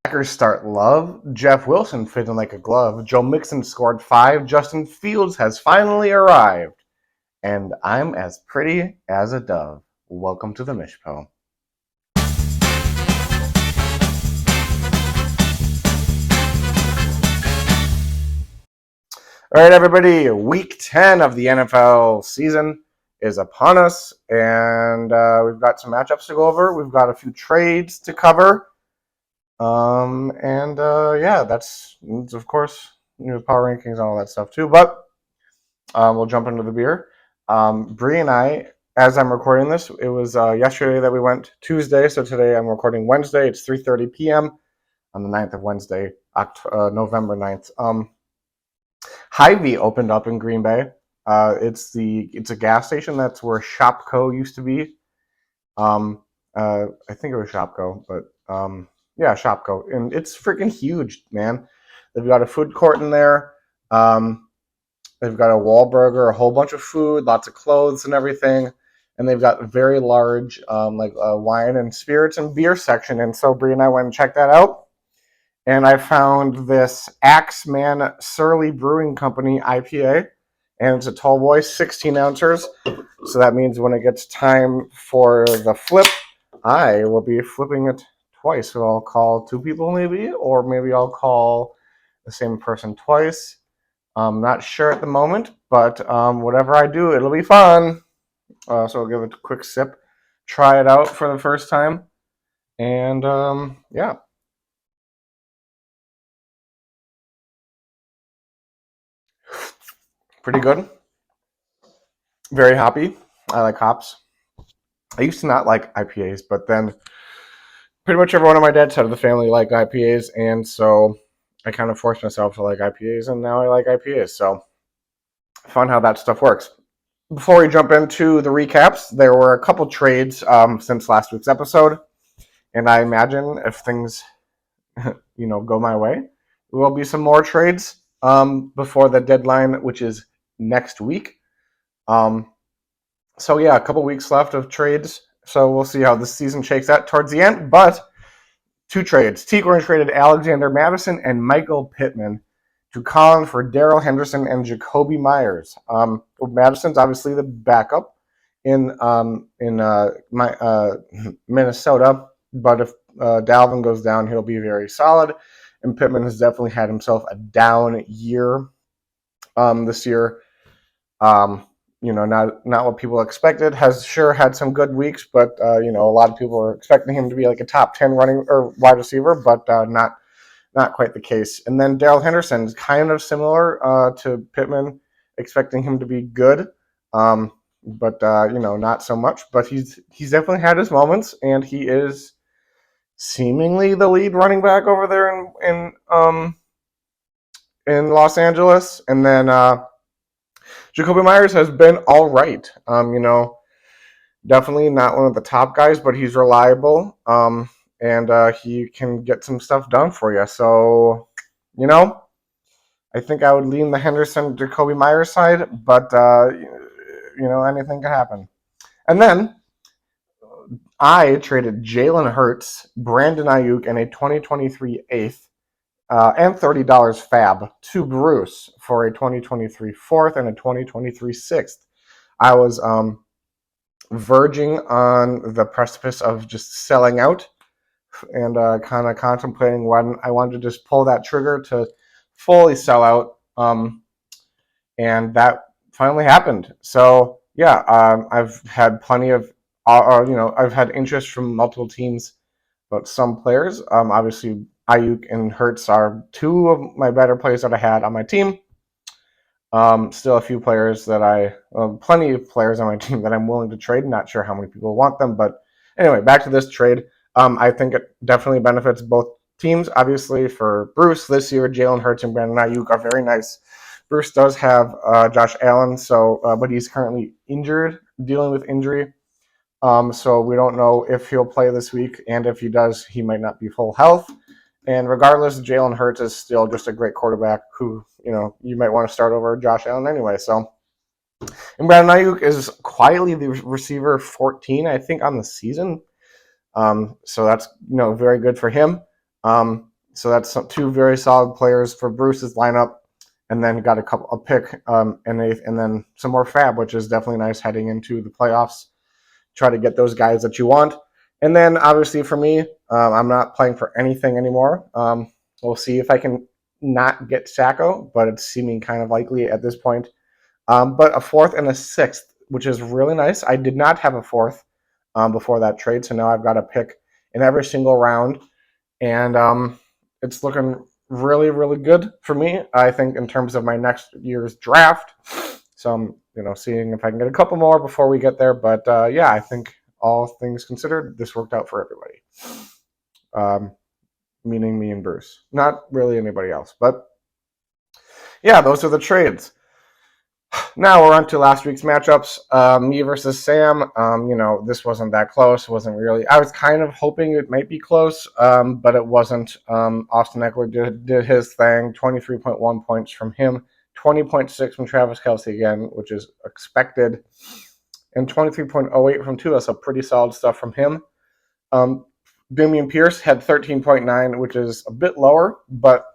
Packers start love. Jeff Wilson fitting like a glove. Joe Mixon scored 5. Justin Fields has finally arrived. And I'm as pretty as a dove. Welcome to the Mish Po. All right, everybody. Week 10 of the NFL season is upon us, and we've got some matchups to go over. We've got a few trades to cover. That's of course power rankings and all that stuff too. But we'll jump into the beer. Bree and I, as I'm recording this, it was yesterday that we went Tuesday, so today I'm recording Wednesday. It's 3:30 p.m. on the 9th of Wednesday, November 9th. Hy-Vee opened up in Green Bay. It's a gas station. That's where Shopko used to be. I think it was Shopko, but yeah, Shopko, and it's freaking huge, man. They've got a food court in there. They've got a Wahlburger, a whole bunch of food, lots of clothes and everything, and they've got a very large wine and spirits and beer section. And so Bree and I went and checked that out. And I found this Axeman Surly Brewing Company IPA, and it's a tall boy, 16 ounces. So that means when it gets time for the flip, I will be flipping it twice. So I'll call 2 people maybe, or maybe I'll call the same person twice. I'm not sure at the moment, but whatever I do, it'll be fun. So I'll give it a quick sip, try it out for the first time, and yeah. Pretty good. Very hoppy. I like hops. I used to not like IPAs, but then pretty much everyone on my dad's side of the family liked IPAs, and so I kind of forced myself to like IPAs, and now I like IPAs. So fun how that stuff works. Before we jump into the recaps, there were a couple trades since last week's episode, and I imagine if things go my way, there will be some more trades before the deadline, which is next week. So yeah, a couple weeks left of trades. So we'll see how this season shakes out towards the end. But 2 trades. T-Gorn traded Alexander Mattison and Michael Pittman to Colin for Darrell Henderson and Jacoby Myers. Madison's obviously the backup in Minnesota, but if Dalvin goes down, he'll be very solid. And Pittman has definitely had himself a down year this year. Not what people expected. Has sure had some good weeks, but a lot of people are expecting him to be like a top 10 running or wide receiver, but not quite the case. And then Darrell Henderson is kind of similar to Pittman, expecting him to be good, but not so much. But he's definitely had his moments, and he is seemingly the lead running back over there in Los Angeles. And then Jacoby Myers has been all right. Definitely not one of the top guys, but he's reliable. And he can get some stuff done for you. So, I think I would lean the Henderson Jacoby Myers side, but anything can happen. And then I traded Jalen Hurts, Brandon Ayuk, and a 2023 eighth and $30 fab to Bruce for a 2023 fourth and a 2023 sixth. I was verging on the precipice of just selling out and kind of contemplating when I wanted to just pull that trigger to fully sell out. And that finally happened. So yeah, I've had plenty of, I've had interest from multiple teams, but some players, obviously Ayuk and Hurts are 2 of my better players that I had on my team. Still a few players plenty of players on my team that I'm willing to trade. Not sure how many people want them, but anyway, back to this trade. I think it definitely benefits both teams. Obviously, for Bruce this year, Jalen Hurts and Brandon Ayuk are very nice. Bruce does have Josh Allen, but he's currently injured, dealing with injury. So we don't know if he'll play this week, and if he does, he might not be full health. And regardless, Jalen Hurts is still just a great quarterback who, you might want to start over Josh Allen anyway. So, and Brandon Ayuk is quietly the receiver 14, I think, on the season. So that's, very good for him. So that's two very solid players for Bruce's lineup. And then got a pick and then some more fab, which is definitely nice heading into the playoffs. Try to get those guys that you want. And then obviously for me, I'm not playing for anything anymore. We'll see if I can not get Sacco, but it's seeming kind of likely at this point. But a fourth and a sixth, which is really nice. I did not have a fourth before that trade, so now I've got a pick in every single round, and it's looking really, really good for me. I think in terms of my next year's draft. So I'm, seeing if I can get a couple more before we get there. But yeah, I think all things considered, this worked out for everybody. Meaning me and Bruce, not really anybody else. But yeah, those are the trades. Now we're on to last week's matchups. Me versus Sam. This wasn't that close. It wasn't really. I was kind of hoping it might be close, but it wasn't. Austin Eckler did his thing. 23.1 points from him. 20.6 from Travis Kelce again, which is expected. And 23.08 from Tua, so pretty solid stuff from him. Damian Pierce had 13.9, which is a bit lower, but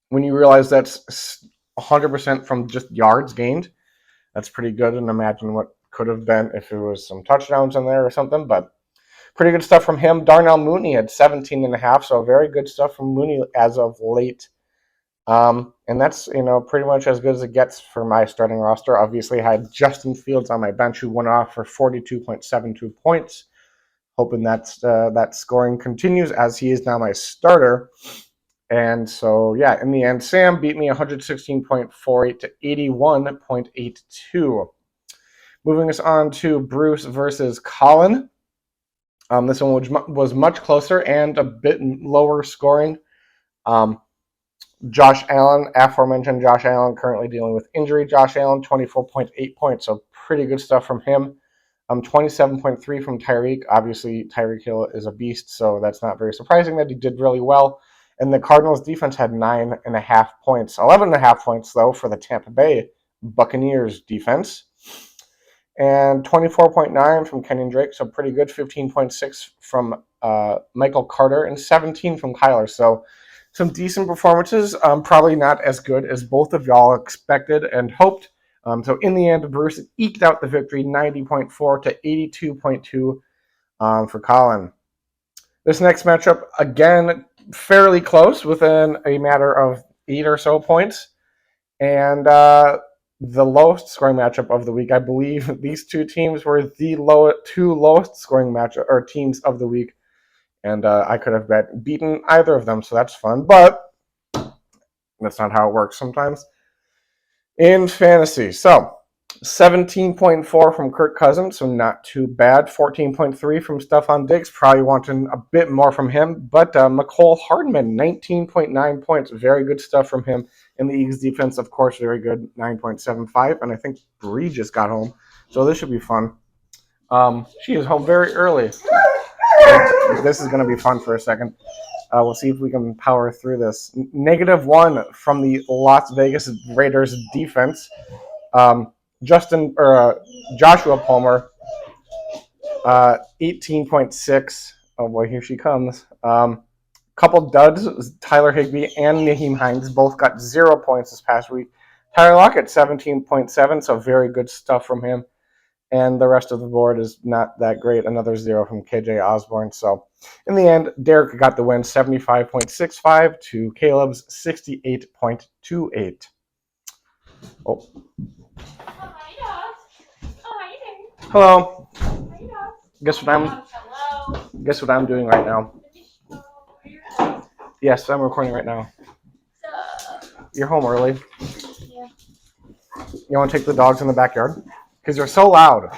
when you realize that's 100% from just yards gained, that's pretty good. And imagine what could have been if there was some touchdowns in there or something. But pretty good stuff from him. Darnell Mooney had 17.5, so very good stuff from Mooney as of late. And that's, pretty much as good as it gets for my starting roster. Obviously, I had Justin Fields on my bench, who went off for 42.72 points. Hoping that scoring continues, as he is now my starter. And so, yeah, in the end, Sam beat me 116.48 to 81.82. Moving us on to Bruce versus Colin. This one was much closer and a bit lower scoring. Josh Allen, aforementioned Josh Allen, currently dealing with injury. Josh Allen, 24.8 points, so pretty good stuff from him. 27.3 from Tyreek. Obviously, Tyreek Hill is a beast, so that's not very surprising that he did really well. And the Cardinals defense had 9.5 points. 11.5 points, though, for the Tampa Bay Buccaneers defense. And 24.9 from Kenyon Drake, so pretty good. 15.6 from Michael Carter and 17 from Kyler. So some decent performances. Probably not as good as both of y'all expected and hoped. So in the end, Bruce eked out the victory, 90.4 to 82.2 for Colin. This next matchup, again, fairly close, within a matter of 8 or so points. And the lowest scoring matchup of the week, I believe these two teams were the two lowest scoring teams of the week. And I could have beaten either of them, so that's fun. But that's not how it works sometimes in fantasy. So 17.4 from Kirk Cousins, so not too bad. 14.3 from Stephon Diggs, probably wanting a bit more from him. But McCole Hardman, 19.9 points, very good stuff from him. And the Eagles defense, of course, very good, 9.75. And I think Bree just got home, so this should be fun. She is home very early. This is going to be fun for a second. We'll see if we can power through this. -1 from the Las Vegas Raiders defense. Joshua Palmer, 18.6. Oh boy, here she comes. Couple duds. Tyler Higbee and Nyheim Hines both got 0 points this past week. Tyler Lockett, 17.7, so very good stuff from him. And the rest of the board is not that great. Another 0 from KJ Osborne. So in the end, Derek got the win, 75.65 to Caleb's 68.28. Oh. Hello. Guess what I'm doing right now? Yes, I'm recording right now. You're home early. Yeah. You want to take the dogs in the backyard? Because they're so loud.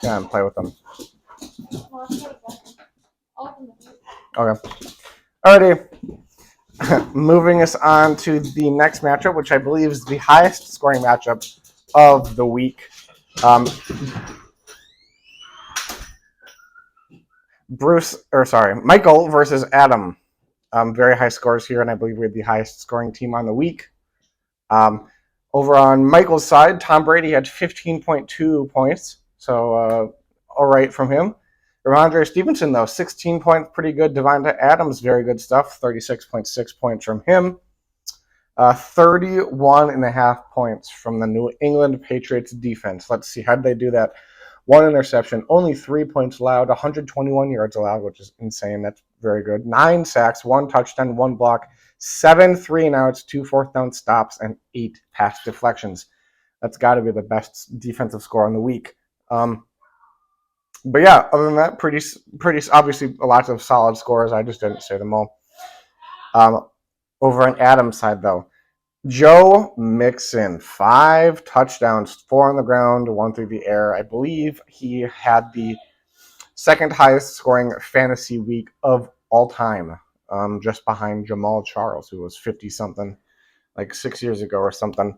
Yeah, and play with them. Okay. Alrighty. Moving us on to the next matchup, which I believe is the highest scoring matchup of the week. Michael versus Adam. Very high scores here, and I believe we had the highest scoring team on the week. Over on Michael's side, Tom Brady had 15.2 points, so all right from him. Ramondre Stevenson, though, 16 points, pretty good. Devonta Adams, very good stuff, 36.6 points from him. 31.5 points from the New England Patriots defense. Let's see, how did they do that? 1 interception, only 3 points allowed, 121 yards allowed, which is insane. That's very good. 9 sacks, 1 touchdown, 1 block, 7 3-and-outs, 2 fourth-down stops, and 8 pass deflections. That's got to be the best defensive score on the week. But yeah, other than that, pretty obviously lots of solid scores. I just didn't say them all. Over on Adams' side, though, Joe Mixon, 5 touchdowns, 4 on the ground, 1 through the air. I believe he had the second highest scoring fantasy week of all time, just behind Jamal Charles, who was 50-something, like 6 years ago or something.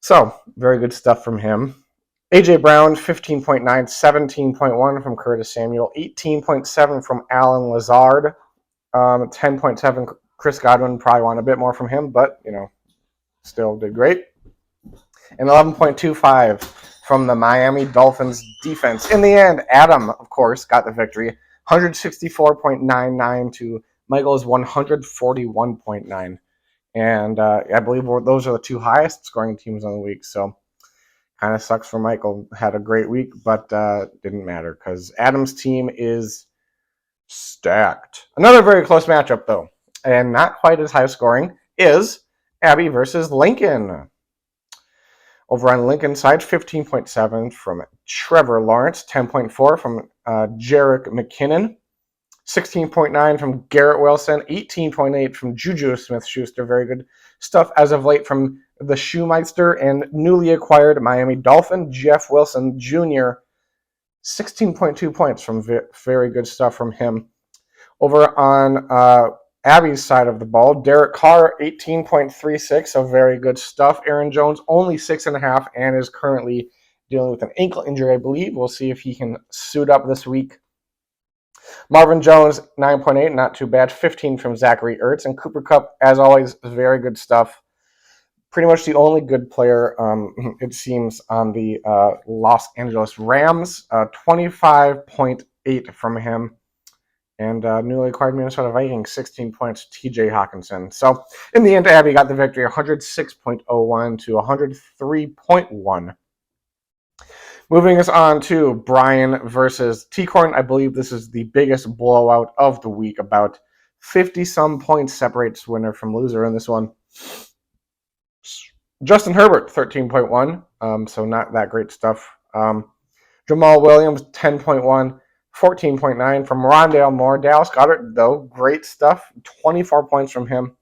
So, very good stuff from him. A.J. Brown, 15.9, 17.1 from Curtis Samuel, 18.7 from Alan Lazard, 10.7 Chris Godwin. Probably want a bit more from him, but, still did great. And 11.25 from the Miami Dolphins defense. In the end, Adam, of course, got the victory. 164.99 to Michael's 141.9. And I believe those are the 2 highest scoring teams on the week. So kind of sucks for Michael. Had a great week, but didn't matter because Adam's team is stacked. Another very close matchup, though, and not quite as high scoring, is Abby versus Lincoln. Over on Lincoln's side, 15.7 from Trevor Lawrence, 10.4 from Jerick McKinnon, 16.9 from Garrett Wilson, 18.8 from Juju Smith-Schuster. Very good stuff as of late from the Shoemeister and newly acquired Miami Dolphin, Jeff Wilson Jr., 16.2 points from very good stuff from him. Over on Abby's side of the ball, Derek Carr, 18.36, so very good stuff. Aaron Jones, only 6.5, and is currently dealing with an ankle injury, I believe. We'll see if he can suit up this week. Marvin Jones, 9.8, not too bad. 15 from Zachary Ertz. And Cooper Kupp, as always, very good stuff. Pretty much the only good player, it seems, on the Los Angeles Rams. 25.8 from him. And newly acquired Minnesota Vikings, 16 points, TJ Hawkinson. So, in the end, Abby got the victory, 106.01 to 103.1. Moving us on to Brian versus T-Corn. I believe this is the biggest blowout of the week. About 50-some points separates winner from loser in this one. Justin Herbert, 13.1, so not that great stuff. Jamal Williams, 10.1. 14.9 from Rondale Moore. Dallas Goedert, though, great stuff. 24 points from him.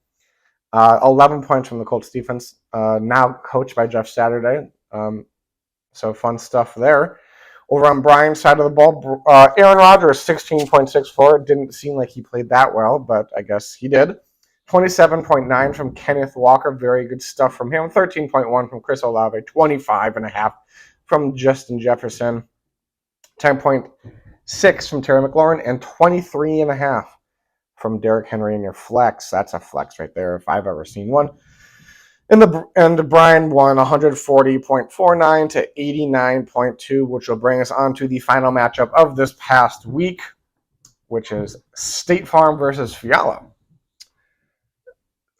11 points from the Colts defense. Now coached by Jeff Saturday. So fun stuff there. Over on Brian's side of the ball, Aaron Rodgers, 16.64. Didn't seem like he played that well, but I guess he did. 27.9 from Kenneth Walker. Very good stuff from him. 13.1 from Chris Olave. 25.5 from Justin Jefferson. 10.6 from Terry McLaurin, and 23.5 from Derrick Henry in your flex. That's a flex right there if I've ever seen one. And Brian won 140.49 to 89.2, which will bring us on to the final matchup of this past week, which is State Farm versus Fiala.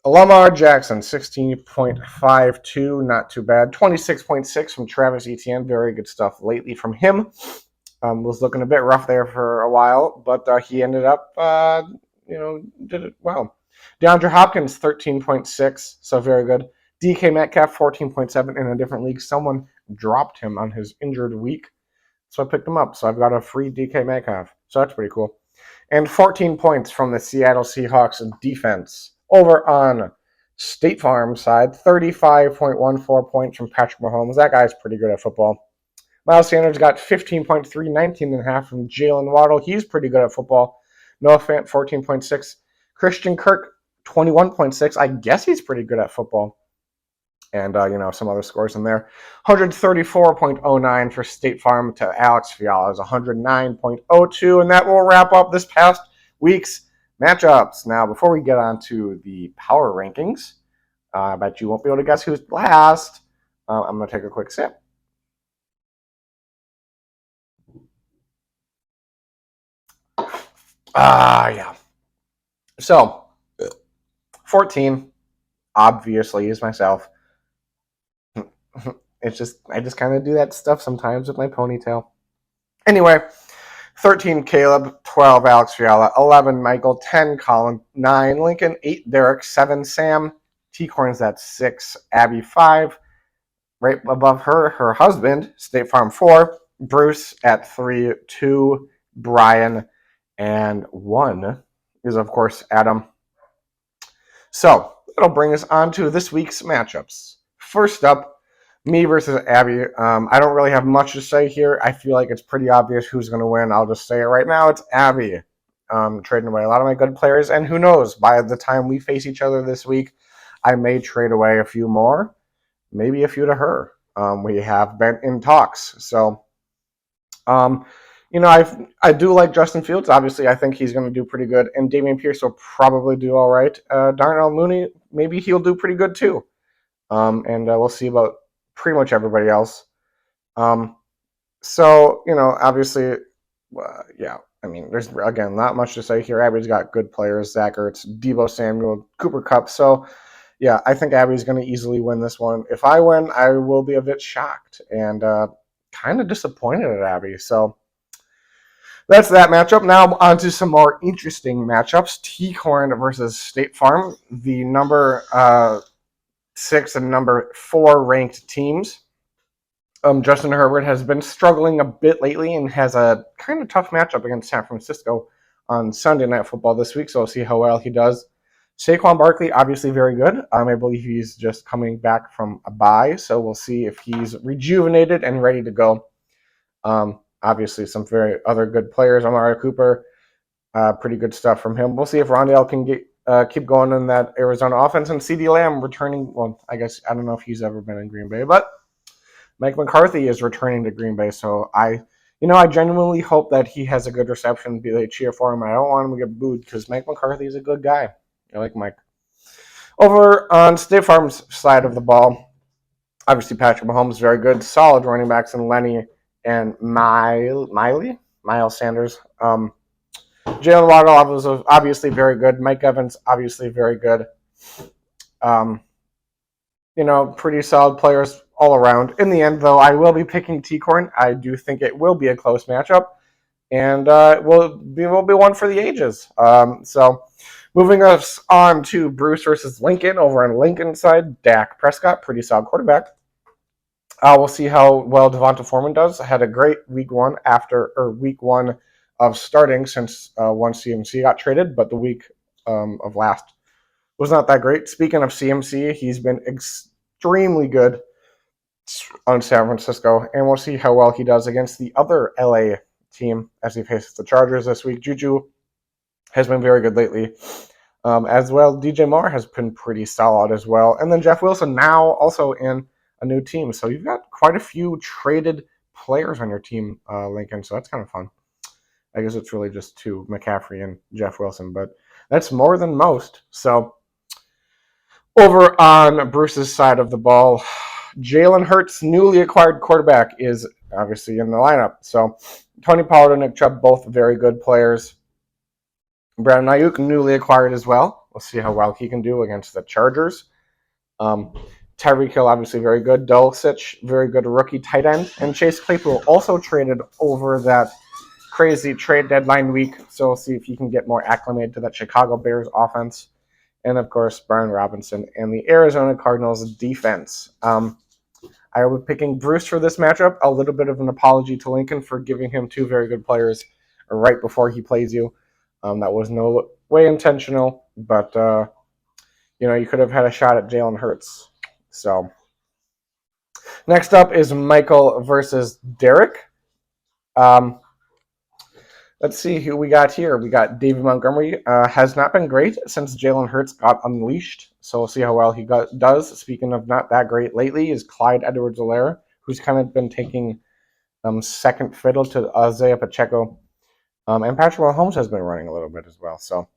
Lamar Jackson, 16.52, not too bad. 26.6 from Travis Etienne, very good stuff lately from him. Was looking a bit rough there for a while, but he ended up, did it well. DeAndre Hopkins, 13.6, so very good. DK Metcalf, 14.7 in a different league. Someone dropped him on his injured week, so I picked him up. So I've got a free DK Metcalf, so that's pretty cool. And 14 points from the Seattle Seahawks defense. Over on State Farm side, 35.14 points from Patrick Mahomes. That guy's pretty good at football. Miles Sanders got 15.3, 19.5 from Jalen Waddle. He's pretty good at football. Noah Fant, 14.6. Christian Kirk, 21.6. I guess he's pretty good at football. And, some other scores in there. 134.09 for State Farm to Alex Fiala's 109.02. And that will wrap up this past week's matchups. Now, before we get on to the power rankings, I bet you won't be able to guess who's last. I'm going to take a quick sip. Yeah. So, 14, obviously, is myself. I just kind of do that stuff sometimes with my ponytail. Anyway, 13, Caleb. 12, Alex Fiala. 11, Michael. 10, Colin. 9, Lincoln. 8, Derek. 7, Sam. T-Corn's at 6, Abby. 5. Right above her, her husband, State Farm. 4, Bruce at 3, 2, Brian, and 1 is, of course, Adam. So that'll bring us on to this week's matchups. First up, me versus Abby. I don't really have much to say here. I feel like it's pretty obvious who's going to win. I'll just say it right now. It's Abby. Trading away a lot of my good players, and who knows, by the time we face each other this week, I may trade away a few more, maybe a few to her. We have been in talks. So, I do like Justin Fields. Obviously, I think he's going to do pretty good, and Dameon Pierce will probably do all right. Darnell Mooney, maybe he'll do pretty good too. And we'll see about pretty much everybody else. Obviously, yeah. I mean, there's again not much to say here. Abby's got good players: Zach Ertz, Deebo Samuel, Cooper Kupp. So, yeah, I think Abby's going to easily win this one. If I win, I will be a bit shocked and kind of disappointed at Abby. So. That's that matchup. Now on to some more interesting matchups. T-Corn versus State Farm, the number 6 and number 4 ranked teams. Justin Herbert has been struggling a bit lately and has a kind of tough matchup against San Francisco on Sunday Night Football this week, so we'll see how well he does. Saquon Barkley, obviously very good. I believe he's just coming back from a bye, so we'll see if he's rejuvenated and ready to go. Obviously, some very other good players. Amari Cooper, pretty good stuff from him. We'll see if Rondale can keep going in that Arizona offense. And CeeDee Lamb returning. Well, I guess I don't know if he's ever been in Green Bay, but Mike McCarthy is returning to Green Bay. So I genuinely hope that he has a good reception. They cheer for him. I don't want him to get booed because Mike McCarthy is a good guy. I like Mike. Over on State Farm's side of the ball, obviously Patrick Mahomes is very good. Solid running backs in Lenny and Miles Sanders. Jalen Waddle was obviously very good. Mike Evans, obviously very good. Pretty solid players all around. In the end, though, I will be picking T-Corn. I do think it will be a close matchup, and it will be one for the ages. So, moving us on to Bruce versus Lincoln. Over on Lincoln's side, Dak Prescott, pretty solid quarterback. We'll see how well Devonta Foreman does. Had a great week one of starting since one CMC got traded, but the week of last was not that great. Speaking of CMC, he's been extremely good on San Francisco, and we'll see how well he does against the other LA team as he faces the Chargers this week. Juju has been very good lately. As well, DJ Moore has been pretty solid as well. And then Jeff Wilson now also in a new team. So you've got quite a few traded players on your team, Lincoln. So that's kind of fun. I guess it's really just 2, McCaffrey and Jeff Wilson, but that's more than most. So over on Bruce's side of the ball, Jalen Hurts, newly acquired quarterback, is obviously in the lineup. So Tony Pollard and Nick Chubb, both very good players. Brandon Ayuk, newly acquired as well. We'll see how well he can do against the Chargers. Tyreek Hill, obviously very good. Dulcich, very good rookie tight end. And Chase Claypool also traded over that crazy trade deadline week. So we'll see if he can get more acclimated to that Chicago Bears offense. And, of course, Brian Robinson and the Arizona Cardinals defense. I will be picking Bruce for this matchup. A little bit of an apology to Lincoln for giving him 2 very good players right before he plays you. That was no way intentional, but, you could have had a shot at Jalen Hurts. So, next up is Michael versus Derek. Let's see who we got here. We got David Montgomery. Has not been great since Jalen Hurts got unleashed. So we'll see how well he does. Speaking of not that great lately is Clyde Edwards-Helaire, who's kind of been taking second fiddle to Isaiah Pacheco. And Patrick Mahomes has been running a little bit as well. So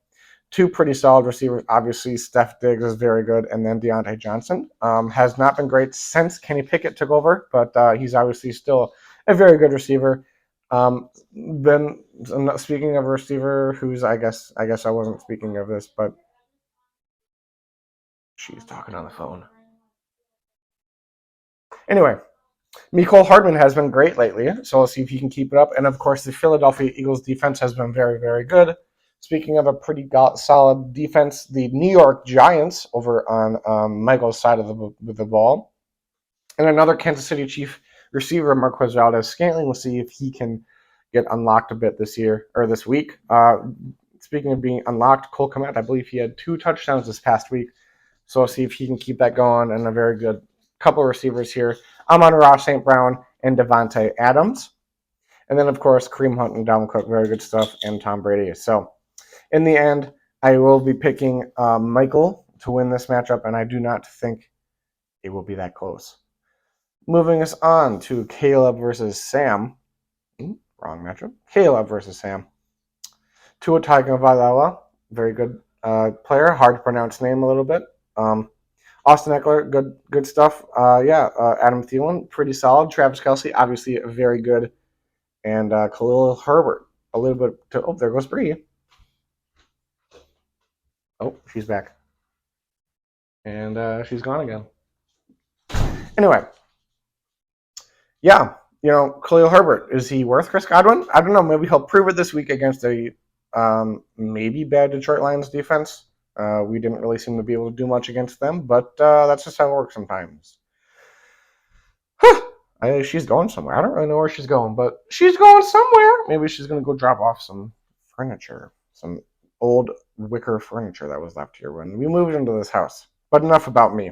2 pretty solid receivers. Obviously, Steph Diggs is very good. And then Deontay Johnson has not been great since Kenny Pickett took over. But he's obviously still a very good receiver. Then I'm not speaking of a receiver who's I guess I wasn't speaking of this, but she's talking on the phone. Anyway, Mecole Hardman has been great lately, so we'll see if he can keep it up. And of course, the Philadelphia Eagles defense has been very, very good. Speaking of a pretty solid defense, the New York Giants over on Michael's side of the ball, and another Kansas City Chief receiver, Marquez Valdez-Scantling. We'll see if he can get unlocked a bit this week. Speaking of being unlocked, Cole Kmet, I believe he had 2 touchdowns this past week. So we'll see if he can keep that going, and a very good couple of receivers here. Amon-Ra St. Brown and Devontae Adams. And then, of course, Kareem Hunt and Dalvin Cook, very good stuff, and Tom Brady. So in the end, I will be picking Michael to win this matchup, and I do not think it will be that close. Moving us on to Caleb versus Sam. Wrong matchup. Caleb versus Sam. Tua Tagovailoa, very good player. Hard to pronounce name a little bit. Austin Eckler, good stuff. Adam Thielen, pretty solid. Travis Kelce, obviously very good. And Khalil Herbert, a little bit. There goes Bree. Oh, she's back. And she's gone again. Anyway. Yeah, Khalil Herbert, is he worth Chris Godwin? I don't know. Maybe he'll prove it this week against a maybe bad Detroit Lions defense. We didn't really seem to be able to do much against them, but that's just how it works sometimes. She's going somewhere. I don't really know where she's going, but she's going somewhere. Maybe she's going to go drop off some furniture, some old wicker furniture that was left here when we moved into this house. But enough about me.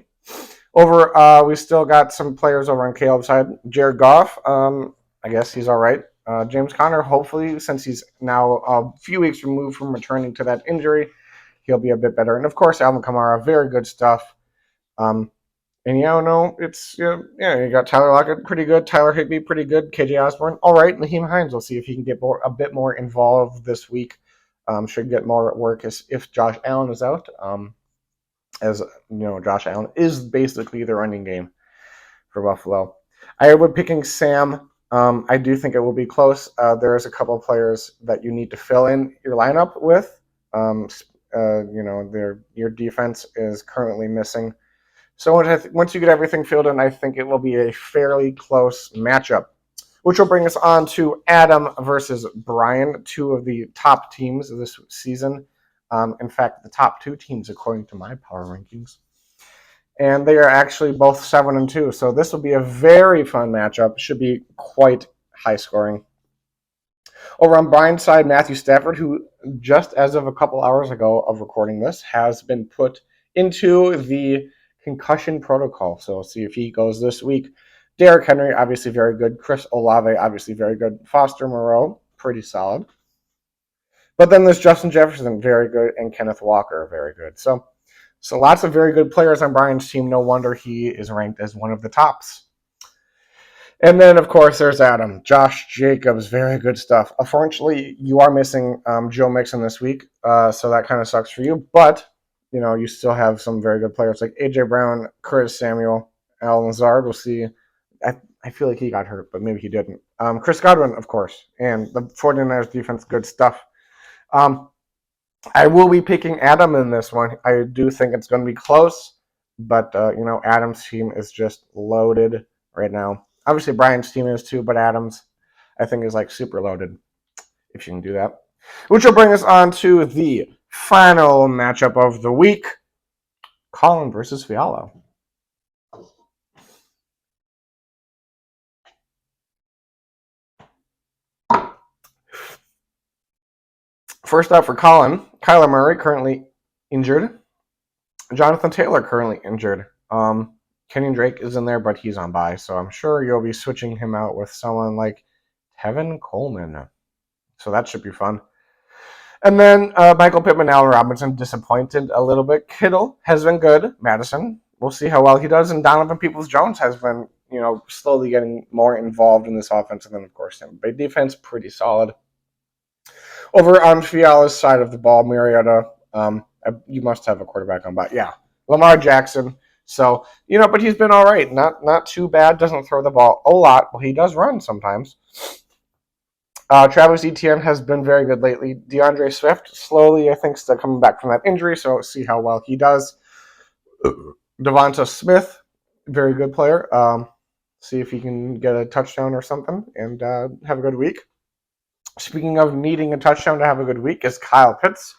We still got some players over on Caleb's side. Jared Goff, I guess he's all right. James Conner, hopefully, since he's now a few weeks removed from returning to that injury, he'll be a bit better. And of course, Alvin Kamara, very good stuff. You got Tyler Lockett, pretty good. Tyler Higbee, pretty good. KJ Osborne, all right. Naheem Hines, we'll see if he can get a bit more involved this week. Should get more work if Josh Allen is out. As Josh Allen is basically the running game for Buffalo. I would picking Sam. I do think it will be close. There's a couple of players that you need to fill in your lineup with. Your defense is currently missing. So once you get everything filled in, I think it will be a fairly close matchup, which will bring us on to Adam versus Brian, 2 of the top teams of this season. In fact, the top 2 teams according to my power rankings. And they are actually both 7-2. So this will be a very fun matchup. Should be quite high scoring. Over on Brian's side, Matthew Stafford, who just as of a couple hours ago of recording this, has been put into the concussion protocol. So we'll see if he goes this week. Derrick Henry, obviously very good. Chris Olave, obviously very good. Foster Moreau, pretty solid. But then there's Justin Jefferson, very good, and Kenneth Walker, very good. So lots of very good players on Brian's team. No wonder he is ranked as one of the tops. And then, of course, there's Adam. Josh Jacobs, very good stuff. Unfortunately, you are missing Joe Mixon this week, so that kind of sucks for you. But, you still have some very good players like A.J. Brown, Curtis Samuel, Al Lazard. We'll see. I feel like he got hurt, but maybe he didn't. Chris Godwin, of course, and the 49ers defense, good stuff. I will be picking Adam in this one. I do think it's going to be close, but, Adam's team is just loaded right now. Obviously, Brian's team is too, but Adam's, I think, is like super loaded, if you can do that. Which will bring us on to the final matchup of the week, Colin versus Fiala. First up for Colin, Kyler Murray, currently injured. Jonathan Taylor, currently injured. Kenyon Drake is in there, but he's on bye, so I'm sure you'll be switching him out with someone like Tevin Coleman. So that should be fun. And then Michael Pittman, Allen Robinson, disappointed a little bit. Kittle has been good. Madison, we'll see how well he does. And Donovan Peoples-Jones has been, slowly getting more involved in this offense. And then, of course, Bay defense, pretty solid. Over on Fiala's side of the ball, Mariota, you must have a quarterback on bye. Yeah, Lamar Jackson. So, but he's been all right. Not too bad. Doesn't throw the ball a lot, but he does run sometimes. Travis Etienne has been very good lately. DeAndre Swift, slowly, I think, still coming back from that injury, so we'll see how well he does. Devonta Smith, very good player. See if he can get a touchdown or something and have a good week. Speaking of needing a touchdown to have a good week, is Kyle Pitts.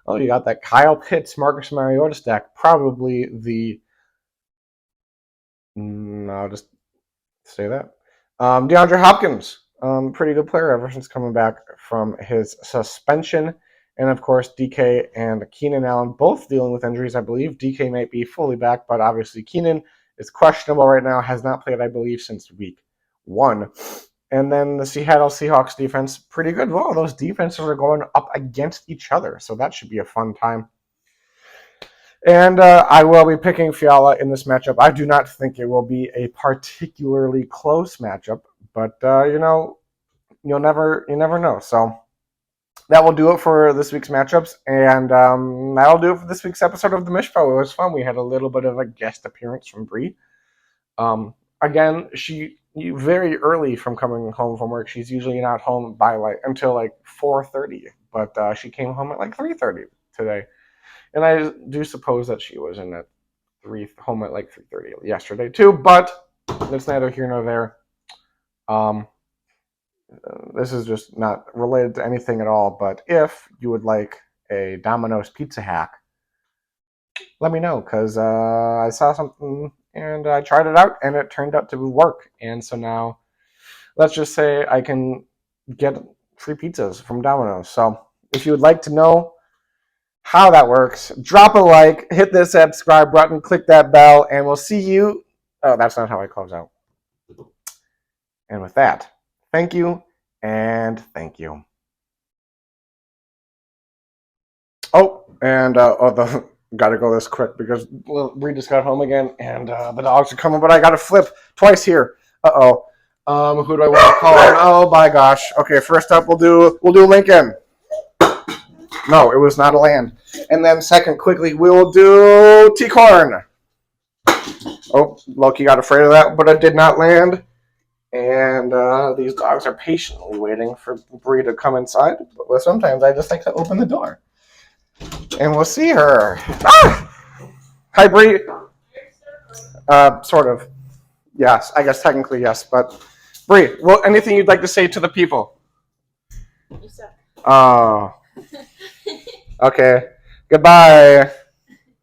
Oh, you got that Kyle Pitts, Marcus Mariota stack. Probably the. I'll just say that. DeAndre Hopkins, pretty good player ever since coming back from his suspension. And of course, DK and Keenan Allen both dealing with injuries, I believe. DK might be fully back, but obviously Keenan is questionable right now, has not played, I believe, since week 1. And then the Seattle Seahawks defense, pretty good. Well, those defenses are going up against each other, so that should be a fun time. And I will be picking Fiala in this matchup. I do not think it will be a particularly close matchup, but you'll never know. So that will do it for this week's matchups, and that'll do it for this week's episode of the Mish Show. It was fun. We had a little bit of a guest appearance from Bree. Again, she very early from coming home from work. She's usually not home by until 4:30, but she came home at 3:30 today. And I do suppose that she was in at home at 3:30 yesterday too, but that's neither here nor there. This is just not related to anything at all, but if you would like a Domino's pizza hack, let me know, because I saw something and I tried it out and it turned out to work. And so now, let's just say I can get free pizzas from Domino's. So if you would like to know how that works, drop a like, hit the subscribe button, click that bell, and we'll see you. Oh, that's not how I close out. And with that, thank you and thank you. Oh, and gotta go this quick because Bree just got home again and the dogs are coming, but I gotta flip twice here. Who do I want to call in? Oh my gosh. Okay, first up we'll do Lincoln. No, it was not a land. And then second, quickly, we'll do T-Corn. Oh, Loki got afraid of that, but it did not land. And these dogs are patiently waiting for Bree to come inside. But sometimes I just like to open the door. And we'll see her. Ah! Hi, Bree. Sort of. Yes, I guess technically yes. But Bree, well, anything you'd like to say to the people? You suck. Oh. Okay. Goodbye.